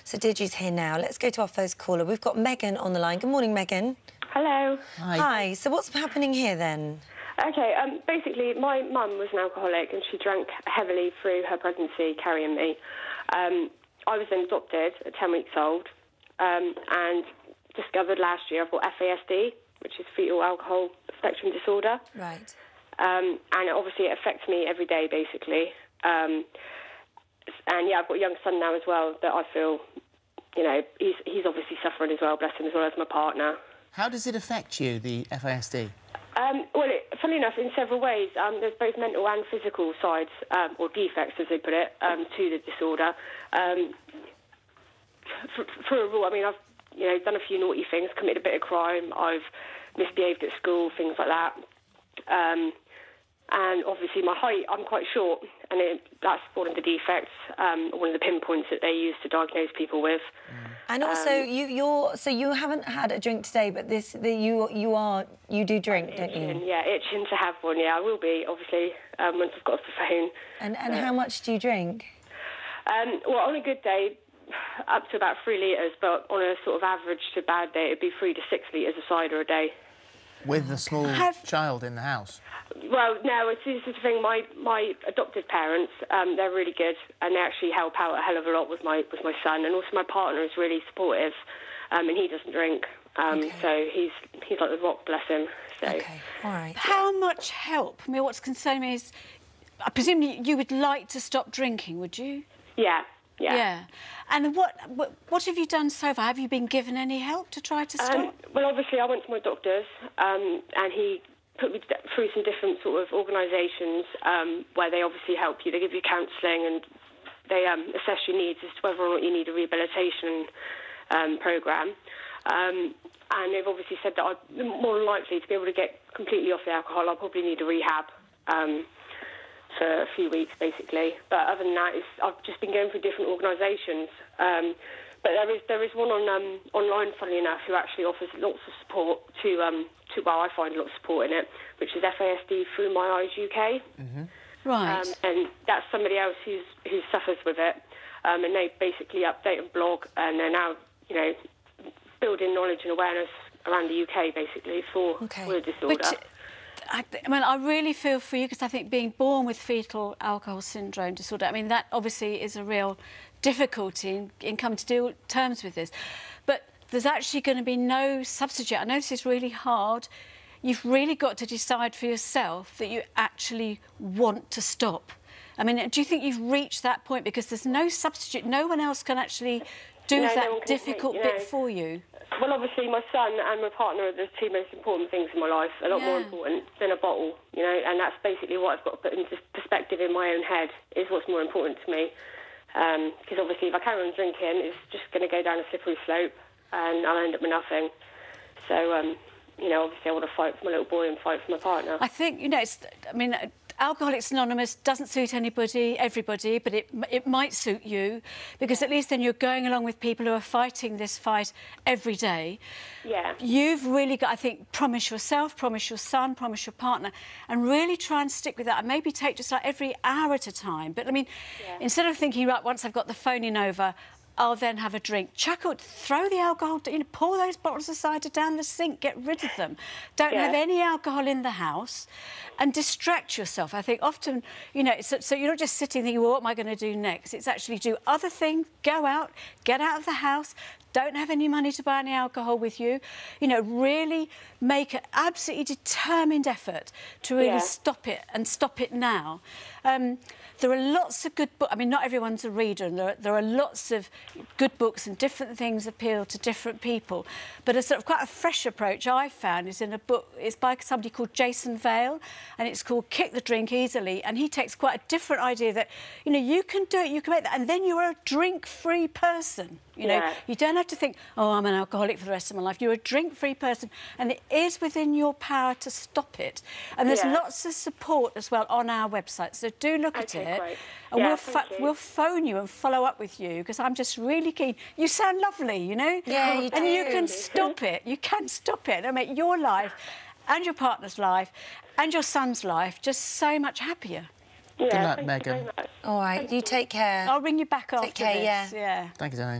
So Deirdre's here now. Let's go to our first caller. We've got Megan on the line. Good morning, Megan. Hello. Hi. Hi. So what's happening here then? OK, basically, my mum was an alcoholic and she drank heavily through her pregnancy, carrying me. I was then adopted at 10 weeks old and discovered last year I've got FASD, which is fetal alcohol spectrum disorder. Right. And obviously it affects me every day, basically. And, yeah, I've got a young son now as well that I feel, you know, he's obviously suffering as well, bless him, as well as my partner. How does it affect you, the FASD? Well, funnily enough, in several ways. There's both mental and physical sides, or defects, as they put it, to the disorder. For a rule, I mean, I've done a few naughty things, committed a bit of crime, I've misbehaved at school, things like that. And obviously my height, I'm quite short, and that's one of the defects, one of the pinpoints that they use to diagnose people with. And also, you haven't had a drink today, but you do drink, don't you? Yeah, itching to have one. Yeah, I will be obviously once I've got off the phone. And how much do you drink? Well, on a good day, up to about 3 litres, but on a sort of average to bad day, it'd be 3 to 6 litres of cider a day. With a small child in the house? Well, no, this is the thing. My adopted parents, they're really good, and they actually help out a hell of a lot with my son, and also my partner is really supportive, and he doesn't drink, so he's like the rock, bless him. So. Okay, all right. How much help? I mean, what's concerning me is, I presume you would like to stop drinking, would you? Yeah. Yeah. And what have you done so far? Have you been given any help to try to stop? Well, obviously, I went to my doctor's, and he put me through some different sort of organisations where they obviously help you. They give you counselling and they assess your needs as to whether or not you need a rehabilitation programme. And they've obviously said that I'm more than likely to be able to get completely off the alcohol. I'll probably need a rehab for a few weeks, basically. But other than that, I've just been going through different organisations. But there is one online, funnily enough, who actually offers lots of support to well, I find a lot of support in it, which is FASD Through My Eyes UK. Mm-hmm. Right. And that's somebody else who suffers with it. And they basically update and blog, and they're now, building knowledge and awareness around the UK, basically, for the disorder. But, I mean, I really feel for you, because I think being born with fetal alcohol syndrome disorder, I mean, that obviously is a real difficulty in coming to terms with this. But there's actually going to be no substitute. I know this is really hard. You've really got to decide for yourself that you actually want to stop. I mean, do you think you've reached that point? Because there's no substitute. No one else can actually do that difficult bit for you. Well, obviously, my son and my partner are the two most important things in my life, a lot more important than a bottle, and that's basically what I've got to put into perspective in my own head, is what's more important to me. Because obviously, if I carry on drinking, it's just going to go down a slippery slope, and I'll end up with nothing. So, obviously, I want to fight for my little boy and fight for my partner. I think, Alcoholics Anonymous doesn't suit everybody, but it might suit you, because at least then you're going along with people who are fighting this fight every day. Yeah. You've really got, I think, promise yourself, promise your son, promise your partner, and really try and stick with that, and maybe take just like every hour at a time. But, I mean, instead of thinking, right, once I've got the phoning over, I'll then have a drink. Chuck it, throw the alcohol, pour those bottles of cider down the sink, get rid of them. Don't have any alcohol in the house, and distract yourself. I think often, so you're not just sitting thinking, well, what am I going to do next? It's actually do other things, go out, get out of the house, don't have any money to buy any alcohol with you. Really make an absolutely determined effort to really stop it, and stop it now. There are lots of good books. I mean, not everyone's a reader, and there are lots of good books, and different things appeal to different people. But a sort of quite a fresh approach I've found is in a book. It's by somebody called Jason Vale, and it's called Kick the Drink Easily. And he takes quite a different idea that, you can do it, you can make that, and then you're a drink-free person. You don't have to think, oh, I'm an alcoholic for the rest of my life. You're a drink-free person, and it is within your power to stop it. And there's lots of support as well on our website, so do look at it. Great. And we'll phone you and follow up with you, because I'm just really keen. You sound lovely, Yeah, you do. And you can stop it. You can stop it. It'll make your life and your partner's life and your son's life just so much happier. Good luck, Megan. All right, you take care. I'll ring you back after Take care, this. Yeah. Thank you, Danny.